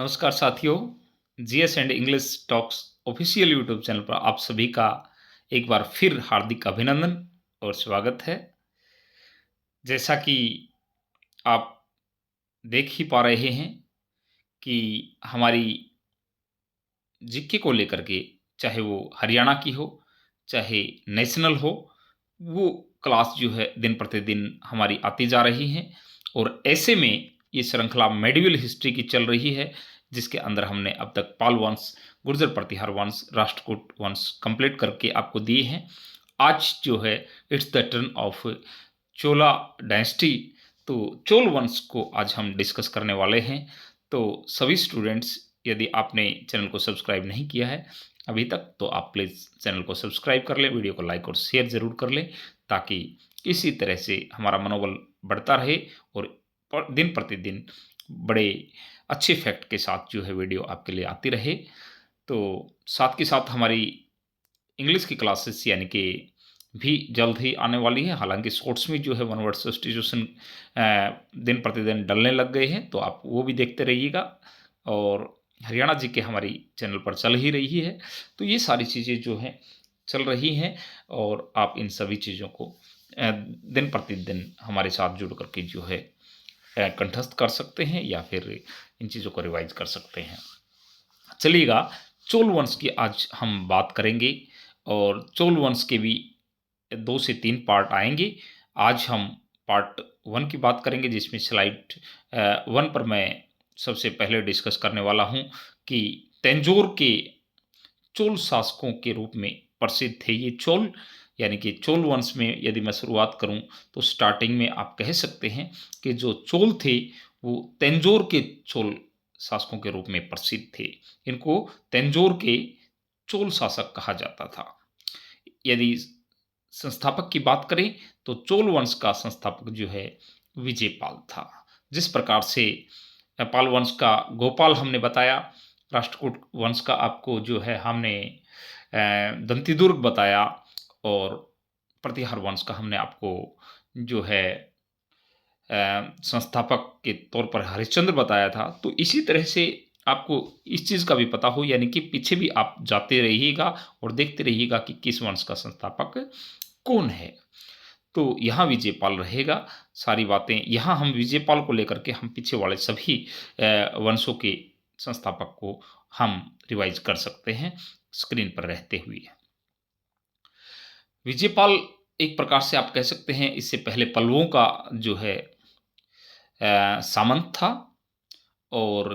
नमस्कार साथियों, GS and English talks official YouTube channel पर आप सभी का एक बार फिर हार्दिक अभिनंदन और स्वागत है। जैसा कि आप देख ही पा रहे हैं कि हमारी जीके को लेकर के, चाहे वो हरियाणा की हो, चाहे नेशनल हो, वो क्लास जो है दिन प्रतिदिन हमारी आती जा रही हैं। और ऐसे में ये श्रृंखला मेडिवल हिस्ट्री की चल रही है, जिसके अंदर हमने अब तक पाल वंश, गुर्जर प्रतिहार वंश, राष्ट्रकूट वंश कंप्लीट करके आपको दिए हैं। आज जो है it's the turn off Chola dynasty, तो चोल वंश को आज हम डिस्कस करने वाले हैं। तो सभी स्टूडेंट्स, यदि आपने चैनल को सब्सक्राइब नहीं किया है अभी तक, तो आप प्लीज़ चैनल को सब्सक्राइब कर लें, वीडियो को लाइक और शेयर ज़रूर कर लें, ताकि इसी तरह से हमारा मनोबल बढ़ता रहे और दिन प्रतिदिन बड़े अच्छे फैक्ट के साथ जो है वीडियो आपके लिए आती रहे। तो साथ के साथ हमारी इंग्लिश की क्लासेस यानी कि भी जल्द ही आने वाली है। हालांकि शॉर्ट्स में जो है वन वर्ड सब्स्टिट्यूशन दिन प्रतिदिन डलने लग गए हैं, तो आप वो भी देखते रहिएगा। और हरियाणा जी के हमारी चैनल पर चल ही रही है, तो ये सारी चीज़ें जो हैं चल रही हैं, और आप इन सभी चीज़ों को दिन प्रतिदिन हमारे साथ जुड़ करके जो है कंठस्थ कर सकते हैं, या फिर इन चीज़ों को रिवाइज कर सकते हैं। चलिएगा, चोल वंश की आज हम बात करेंगे, और चोल वंश के भी 2 से 3 पार्ट आएँगे। आज हम पार्ट 1 की बात करेंगे, जिसमें स्लाइड 1 पर मैं सबसे पहले डिस्कस करने वाला हूँ कि तंजौर के चोल शासकों के रूप में प्रसिद्ध थे ये चोल। यानी कि चोल वंश में यदि मैं शुरुआत करूँ, तो स्टार्टिंग में आप कह सकते हैं कि जो चोल थे, वो तंजौर के चोल शासकों के रूप में प्रसिद्ध थे। इनको तंजौर के चोल शासक कहा जाता था। यदि संस्थापक की बात करें, तो चोल वंश का संस्थापक जो है विजयपाल था। जिस प्रकार से पाल वंश का गोपाल हमने बताया, राष्ट्रकूट वंश का आपको जो है हमने दंतीदुर्ग बताया, और प्रतिहार वंश का हमने आपको जो है संस्थापक के तौर पर हरिश्चंद्र बताया था। तो इसी तरह से आपको इस चीज़ का भी पता हो, यानी कि पीछे भी आप जाते रहिएगा और देखते रहिएगा कि किस वंश का संस्थापक कौन है। तो यहाँ विजयपाल रहेगा। सारी बातें यहाँ हम विजयपाल को लेकर के हम पीछे वाले सभी वंशों के संस्थापक को हम रिवाइज कर सकते हैं स्क्रीन पर रहते हुए। विजयपाल एक प्रकार से आप कह सकते हैं, इससे पहले पल्लवों का जो है सामंत था, और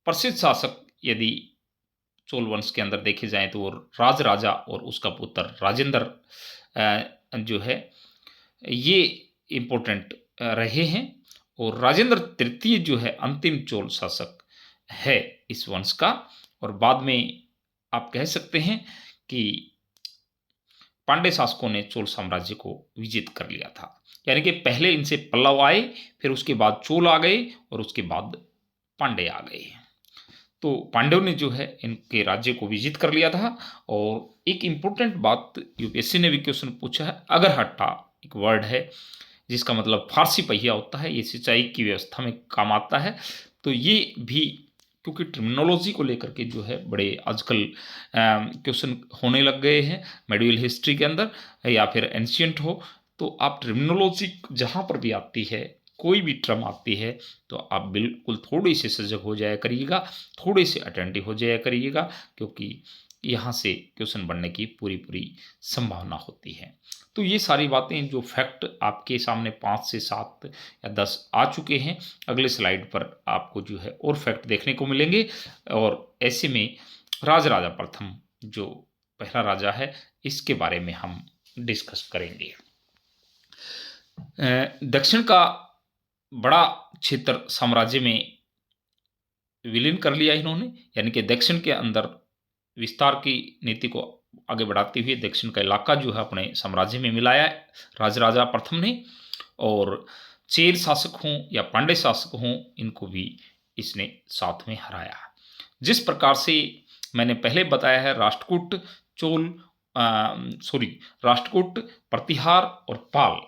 प्रसिद्ध शासक यदि चोल वंश के अंदर देखे जाएं, तो वो राज राजा और उसका पुत्र राजेंद्र जो है ये इम्पोर्टेंट रहे हैं। और राजेंद्र तृतीय जो है अंतिम चोल शासक है इस वंश का। और बाद में आप कह सकते हैं कि पांड्य शासकों ने चोल साम्राज्य को विजित कर लिया था। यानी कि पहले इनसे पल्लव आए, फिर उसके बाद चोल आ गए, और उसके बाद पांड्य आ गए। तो पांड्यों ने जो है इनके राज्य को विजित कर लिया था। और एक इम्पोर्टेंट बात यूपीएससी ने भी क्वेश्चन पूछा है, अगरहट्टा एक वर्ड है जिसका मतलब फारसी पहिया होता है, ये सिंचाई की व्यवस्था में काम आता है। तो ये भी क्योंकि टर्मिनोलॉजी को लेकर के जो है बड़े आजकल क्वेश्चन होने लग गए हैं मेडिवल हिस्ट्री के अंदर, या फिर एंशियंट हो, तो आप टर्मिनोलॉजी जहाँ पर भी आती है, कोई भी टर्म आती है, तो आप बिल्कुल थोड़े से सजग हो जाया करिएगा, थोड़े से अटेंटिव हो जाया करिएगा, क्योंकि यहाँ से क्वेश्चन बनने की पूरी पूरी संभावना होती है। तो ये सारी बातें जो फैक्ट आपके सामने 5 से 7 या 10 आ चुके हैं, अगले स्लाइड पर आपको जो है और फैक्ट देखने को मिलेंगे। और ऐसे में राजराजा प्रथम जो पहला राजा है, इसके बारे में हम डिस्कस करेंगे। दक्षिण का बड़ा क्षेत्र साम्राज्य में विलीन कर लिया इन्होंने, यानी कि दक्षिण के अंदर विस्तार की नीति को आगे बढ़ाते हुए दक्षिण का इलाका जो है अपने साम्राज्य में मिलाया राजराजा प्रथम ने। और चेर शासक हों या पांड्य शासक हों, इनको भी इसने साथ में हराया। जिस प्रकार से मैंने पहले बताया है, राष्ट्रकूट चोल राष्ट्रकूट, प्रतिहार और पाल,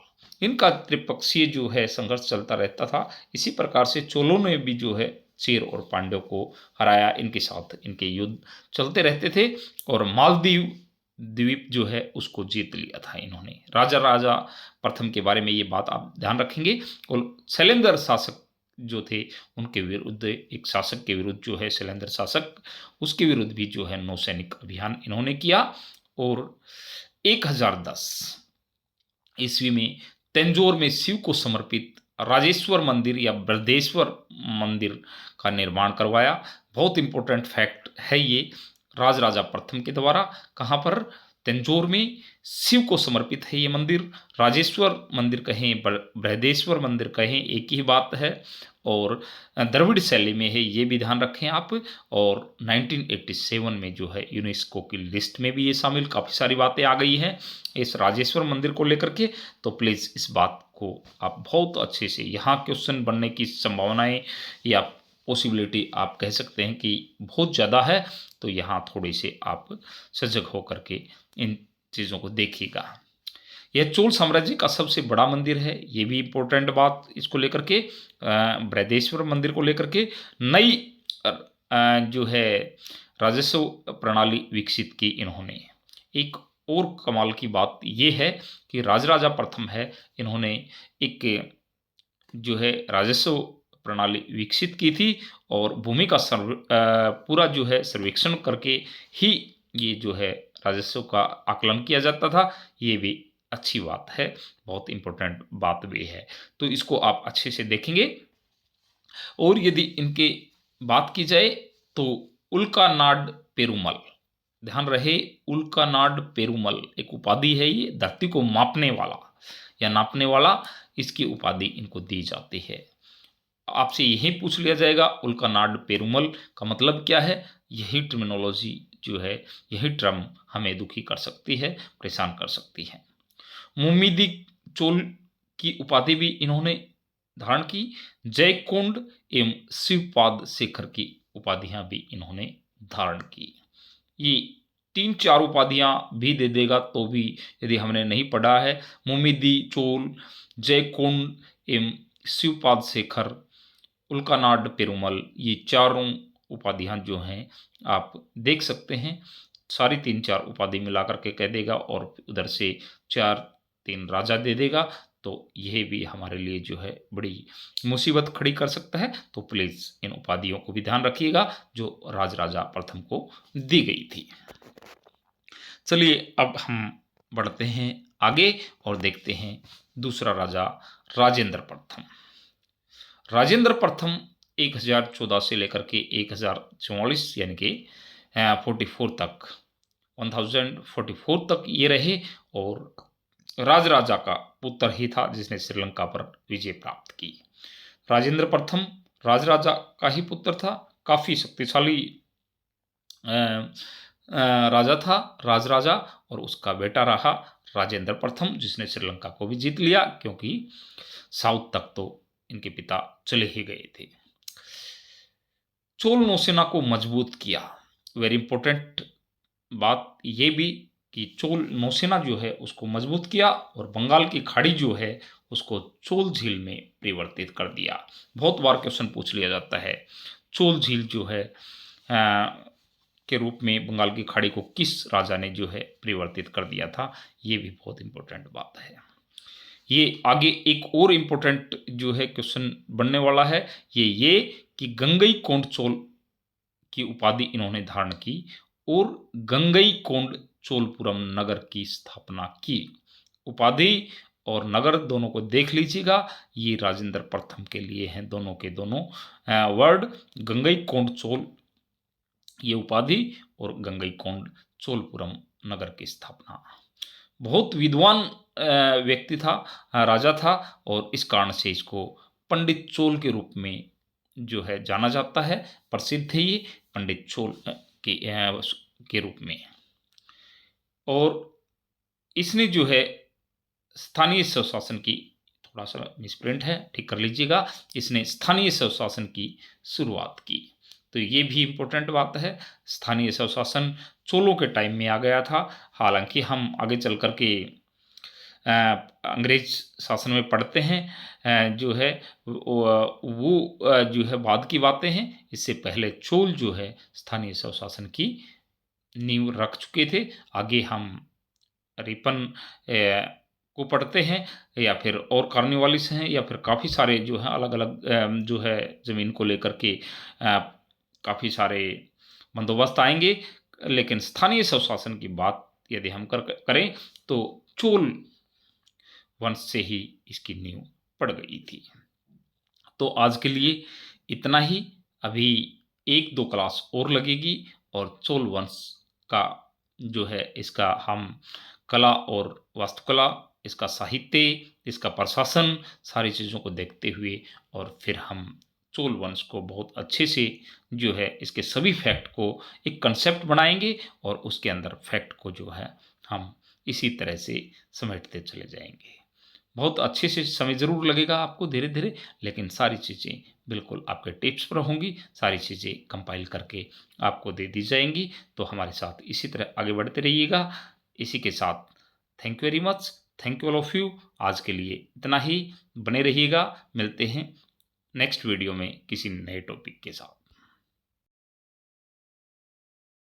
इनका त्रिपक्षीय जो है संघर्ष चलता रहता था। इसी प्रकार से चोलों ने भी जो है चेर और पांड्यों को हराया। इनके साथ इनके युद्ध चलते रहते थे और मालदीव द्वीप जो है उसको जीत लिया था इन्होंने। राजा राजा प्रथम के बारे में ये बात आप ध्यान रखेंगे। और शैलेंद्र शासक जो थे उनके विरुद्ध, एक शासक के विरुद्ध जो है शैलेंद्र शासक, उसके विरुद्ध भी जो है नौसैनिक अभियान इन्होंने किया। और 1010 ईस्वी में तंजौर में शिव को समर्पित राजेश्वर मंदिर या बृहदेश्वर मंदिर का निर्माण करवाया। बहुत इंपॉर्टेंट फैक्ट है ये, राजराजा प्रथम के द्वारा। कहाँ पर? तंजौर में शिव को समर्पित है ये मंदिर। राजेश्वर मंदिर कहें, बृहदेश्वर मंदिर कहें, एक ही बात है। और द्रविड़ शैली में है, ये भी ध्यान रखें आप। और 1987 में जो है यूनेस्को की लिस्ट में भी ये शामिल, काफ़ी सारी बातें आ गई हैं इस राजेश्वर मंदिर को लेकर के। तो प्लीज़ इस बात को आप बहुत अच्छे से, यहाँ क्वेश्चन बनने की संभावनाएं या पॉसिबिलिटी आप कह सकते हैं कि बहुत ज़्यादा है, तो यहाँ थोड़े से आप सजग होकर के इन चीज़ों को देखिएगा। यह चोल साम्राज्य का सबसे बड़ा मंदिर है, ये भी इम्पोर्टेंट बात इसको लेकर के। बृहदेश्वर मंदिर को लेकर के नई जो है राजस्व प्रणाली विकसित की इन्होंने। एक और कमाल की बात ये है कि राजराजा प्रथम है, इन्होंने एक जो है राजस्व प्रणाली विकसित की थी और भूमि का पूरा जो है सर्वेक्षण करके ही ये जो है राजस्व का आकलन किया जाता था। ये भी अच्छी बात है, बहुत इंपॉर्टेंट बात भी है, तो इसको आप अच्छे से देखेंगे। और यदि इनके बात की जाए तो उल्कानाड पेरुमल, ध्यान रहे, उल्कानाड पेरुमल एक उपाधि है, ये धरती को मापने वाला या नापने वाला, इसकी उपाधि इनको दी जाती है। आपसे यही पूछ लिया जाएगा उल्कानाड पेरुमल का मतलब क्या है। यही टर्मिनोलॉजी जो है, यही टर्म हमें दुखी कर सकती है, परेशान कर सकती है। मुमिदी चोल की उपाधि भी इन्होंने धारण की। जयकोंड एवं शिवपाद शेखर की उपाधियां भी इन्होंने धारण की। ये 3-4 उपाधियां भी दे देगा तो भी, यदि हमने नहीं पढ़ा है, मुमिदी चोल, जयकोंड एवं शिवपाद शेखर, उल्कानाड पेरुमल, ये चारों उपाधियां जो हैं आप देख सकते हैं। सारी 3-4 उपाधि मिलाकर के कह देगा और उधर से 4-3 राजा दे देगा, तो यह भी हमारे लिए जो है बड़ी मुसीबत खड़ी कर सकता है। तो प्लीज़ इन उपाधियों को भी ध्यान रखिएगा जो राजराजा प्रथम को दी गई थी। चलिए अब हम बढ़ते हैं आगे और देखते हैं दूसरा राजा राजेंद्र प्रथम। राजेंद्र प्रथम 1014 से लेकर के 1044 यानी कि 44 तक, 1044 तक ये रहे और राजराजा का पुत्र ही था जिसने श्रीलंका पर विजय प्राप्त की। राजेंद्र प्रथम राजराजा का ही पुत्र था, काफ़ी शक्तिशाली राजा था, राजराजा, और उसका बेटा रहा राजेंद्र प्रथम जिसने श्रीलंका को भी जीत लिया, क्योंकि साउथ तक तो इनके पिता चले ही गए थे। चोल नौसेना को मजबूत किया। वेरी इंपॉर्टेंट बात ये भी कि चोल नौसेना जो है उसको मजबूत किया और बंगाल की खाड़ी जो है उसको चोल झील में परिवर्तित कर दिया। बहुत बार क्वेश्चन पूछ लिया जाता है, चोल झील जो है के रूप में बंगाल की खाड़ी को किस राजा ने जो है परिवर्तित कर दिया था, ये भी बहुत इंपॉर्टेंट बात है। ये आगे एक और इम्पोर्टेंट जो है क्वेश्चन बनने वाला है, ये कि गंगईकोंड चोल की उपाधि इन्होंने धारण की और गंगईकोंड चोलपुरम नगर की स्थापना की। उपाधि और नगर दोनों को देख लीजिएगा, ये राजेंद्र प्रथम के लिए हैं, दोनों के दोनों वर्ड। गंगईकोंड चोल ये उपाधि और गंगईकोंड चोलपुरम नगर की स्थापना। बहुत विद्वान व्यक्ति था, राजा था, और इस कारण से इसको पंडित चोल के रूप में जो है जाना जाता है। प्रसिद्ध है ये पंडित चोल के रूप में। और इसने जो है स्थानीय स्वशासन की, थोड़ा सा मिसप्रिंट है, ठीक कर लीजिएगा, इसने स्थानीय स्वशासन की शुरुआत की। तो ये भी इम्पोर्टेंट बात है, स्थानीय स्वशासन चोलों के टाइम में आ गया था। हालांकि हम आगे चल कर के अंग्रेज शासन में पढ़ते हैं, जो है वो जो है बाद की बातें हैं। इससे पहले चोल जो है स्थानीय स्वशासन की नींव रख चुके थे। आगे हम रिपन को पढ़ते हैं, या फिर और कार्निवालिस हैं, या फिर काफ़ी सारे जो हैं अलग-अलग जो है ज़मीन को लेकर के काफ़ी सारे बंदोबस्त आएँगे। लेकिन स्थानीय स्वशासन की बात यदि हम करें तो चोल वंश से ही इसकी नींव पड़ गई थी। तो आज के लिए इतना ही। अभी 1-2 क्लास और लगेगी और चोल वंश का जो है इसका हम कला और वास्तुकला, इसका साहित्य, इसका प्रशासन, सारी चीज़ों को देखते हुए और फिर हम चोल वंश को बहुत अच्छे से जो है इसके सभी फैक्ट को एक कंसेप्ट बनाएँगे और उसके अंदर फैक्ट को जो है हम इसी तरह से समेटते चले जाएँगे। बहुत अच्छे से समय ज़रूर लगेगा आपको धीरे-धीरे, लेकिन सारी चीज़ें बिल्कुल आपके टिप्स पर होंगी, सारी चीज़ें कंपाइल करके आपको दे दी जाएँगी। तो हमारे साथ इसी तरह आगे बढ़ते रहिएगा। इसी के साथ thank you very much, thank you all of you. आज के लिए इतना ही, बने रहिएगा। मिलते हैं नेक्स्ट वीडियो में किसी नए टॉपिक के साथ।